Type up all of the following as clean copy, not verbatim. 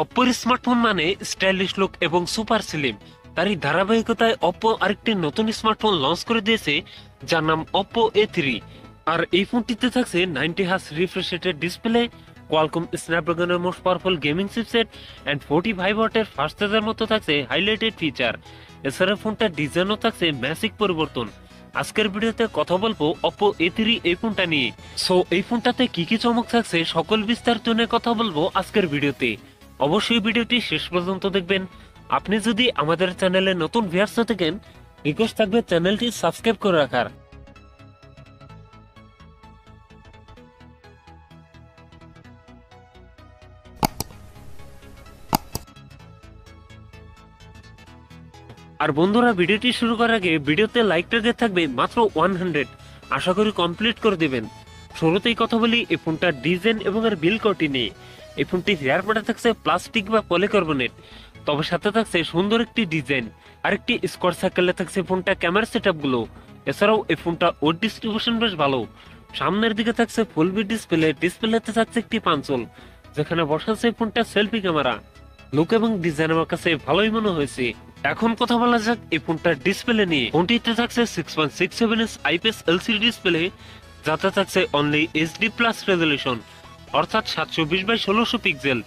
অপ্পোর smartphone মানে stylish look এবং super slim. তারই ধারাবাহিকতায় অপ্পো আরেকটি নতুন স্মার্টফোন লঞ্চ করে দিয়েছে, যার নাম অপ্পো A3। আর এই ফোনটিতে থাকছে 90 হার্জ রিফ্রেশ রেটের ডিসপ্লে, কোয়ালকম স্ন্যাপড্রাগনের most powerful gaming chipset and 45 ওয়াটের ফাস্ট চার্জার মতো থাকছে হাইলাইটেড ফিচার। এছাড়া ফোনটার ডিজাইনও থাকছে ম্যাসিক পরিবর্তন। আজকের ভিডিওতে কথা বলবো অপ্পো A3 এই ফোনটা নিয়ে। সো এই ফোনটাতে কি কি চমক থাকছে সকল বিস্তারিত নিয়ে কথা বলবো আজকের ভিডিওতে। অবশ্যই ভিডিওটি শেষ পর্যন্ত দেখবেন। আপনি যদি আমাদের চ্যানেলে নতুন ভিউয়ার্স হয়ে থাকেন, রিকোয়েস্ট থাকবে চ্যানেলটি সাবস্ক্রাইব করে রাখার। আর বন্ধুরা, ভিডিওটি শুরু করার আগে ভিডিওতে লাইক টার্গেট থাকবে মাত্র 100, আশা করি কমপ্লিট করে দিবেন। শুরুতেই কথা বলি এই ফোনটার ডিজাইন এবং এর বিল কোয়ালিটি নিয়ে। এই ফোনটির রিয়ার পার্টে থাকছে প্লাস্টিক বা পলিকার্বনেট, তবে সাথে থাকছে সুন্দর একটি ডিজাইন। আর একটি স্কোয়ার সার্কেলে থাকছে ফোনটা ক্যামেরা সেটআপ গুলো। এছাড়াও এই ফোনটা ওয়েট ডিস্ট্রিবিউশন বেশ ভালো। সামনের দিকে থাকছে ফুল বি ডিসপ্লেতে থাকছে একটি পাঞ্চল, যেখানে বসাচ্ছে ফোনটা সেলফি ক্যামেরা। লুক এবং ডিজাইন আমার কাছে ভালোই মনে হয়েছে। এখন কথা বলা যাক এই ফোনটার ডিসপ্লে নিয়ে। ফোনটিতে থাকছে 6.67 ইঞ্চ আইপিএস এলসিডি ডিসপ্লে, যাতে থাকছে অনলি এইচডি প্লাস রেজলিউশন, অর্থাৎ 720x1600 পিক্সেল।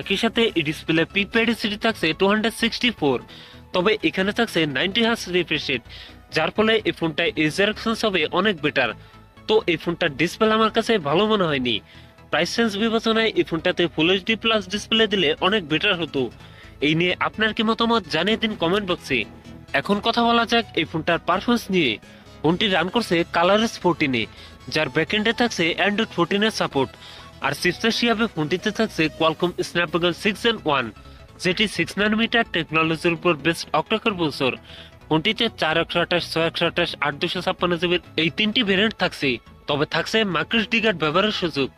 একই সাথে এই ডিসপ্লে পিক ডেনসিটি থাকছে 264। তবে এখানে থাকছে 90 হার্জ রিফ্রেশ রেট, যার ফলে এই ফোনটা ইউজার এক্সপিরিয়েন্স হবে অনেক বেটার। তো এই ফোনটার ডিসপ্লে আমার কাছে ভালো মনে হয়নি। প্রাইস রেঞ্জ বিবেচনায় এই ফোনটাতে ফুল এইচডি প্লাস ডিসপ্লে দিলে অনেক বেটার হতো। এই নিয়ে আপনার কি মতামত জানিয়ে দিন কমেন্ট বক্সে। এখন কথা বলা যাক এই ফোনটার পারফরমেন্স নিয়ে। ফোনটি রান করছে কালারএস 14-এ, যার ব্যাকএন্ডে থাকছে অ্যান্ড্রয়েড 14 এর সাপোর্ট। আর চিপসেট হিসাবে ফোনটিতে থাকছে কোয়ালকম স্ন্যাপড্রাগন 6 Gen 1, যেটি 6 ন্যানোমিটার টেকনোলজির উপর বেস্ট অক্টাকোর প্রসেসর। ফোনটিতে 4 128 6 128 8 256 জিবির এই তিনটি ভেরিয়েন্ট থাকছে, তবে থাকছে মাইক্রো ডিগার্ড ব্যবহারের সুযোগ।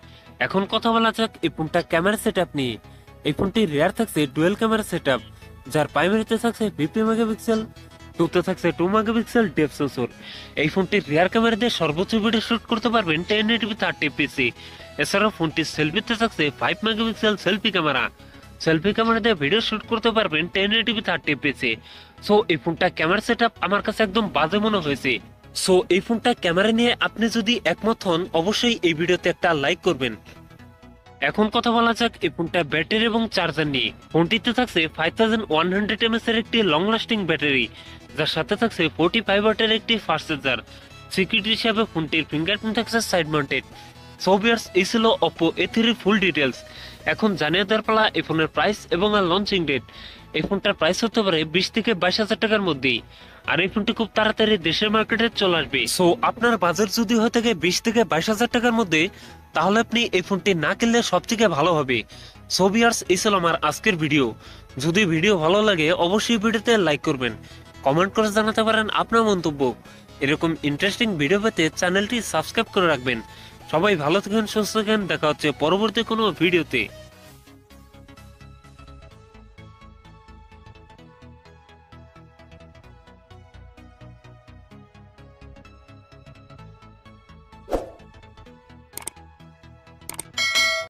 এখন কথা বলা যাক এই ফোনটা ক্যামেরা সেটআপ নিয়ে। এই ফোনটির রিয়ার থাকছে ডুয়েল ক্যামেরা সেটআপ, যার প্রাইমারিতে থাকছে 50 মেগাপিক্সেল, টুতে থাকছে 2 মেগাপিক্সেল ডেপথ সেন্সর। এই ফোনটির রিয়ার ক্যামেরা দিয়ে সর্বোচ্চ ভিডিও শুট করতে পারবেন 1080p 30fps। এছাড়াও ফোনটির সেলফিতে থাকছে 5 megapixel selfie camera. Selfie camera দিয়ে ভিডিও শুট করতে পারবেন 1080p 30fps। সো এই ফোনটা ক্যামেরা সেটআপ আমার কাছে একদম বাজে মনে হয়েছে। সো এই ফোনটা ক্যামেরা নিয়ে আপনি যদি একমত হন, অবশ্যই এই ভিডিওতে একটা লাইক করবেন। এখন কথা বলা যাক এই ফোনটা ব্যাটারি এবং চার্জার নিয়ে। ফোনটিতে থাকছে 5100 mAh এর একটি লং লাস্টিং ব্যাটারি, যার সাথে থাকছে 45 ওয়াটের একটি ফাস্ট চার্জার। সিকিউরিটি হিসাবে ফোনটির ফিঙ্গারপ্রিন্ট থাকছে সাইড মাউন্টেড। সো ভিউয়ার্স, এই ছিল অপ্পো A3 ফুল ডিটেলস। এখন জানিয়ে দেওয়ার পালা এই ফোনের প্রাইস এবং আর লঞ্চিং ডেট। এই ফোনটার প্রাইস হতে পারে 20 থেকে 22 হাজার টাকার মধ্যেই। আর এই ফোনটি খুব তাড়াতাড়ি দেশের মার্কেটে চলে আসবে। সো আপনার বাজেট যদি হয়ে থাকে 20 থেকে 22 হাজার টাকার মধ্যে, তাহলে আপনি এই ফোনটি না কিনলে সব থেকে ভালো হবে। সো ভিউয়ার্স, এই ছিল আমার আজকের ভিডিও। যদি ভিডিও ভালো লাগে অবশ্যই ভিডিওতে লাইক করবেন, কমেন্ট করে জানাতে পারেন আপনার মন্তব্য। এরকম ইন্টারেস্টিং ভিডিও পেতে চ্যানেলটি সাবস্ক্রাইব করে রাখবেন। সবাই ভালো থাকেন, সুস্থ থাকেন, দেখা হচ্ছে পরবর্তী কোনো ভিডিওতে।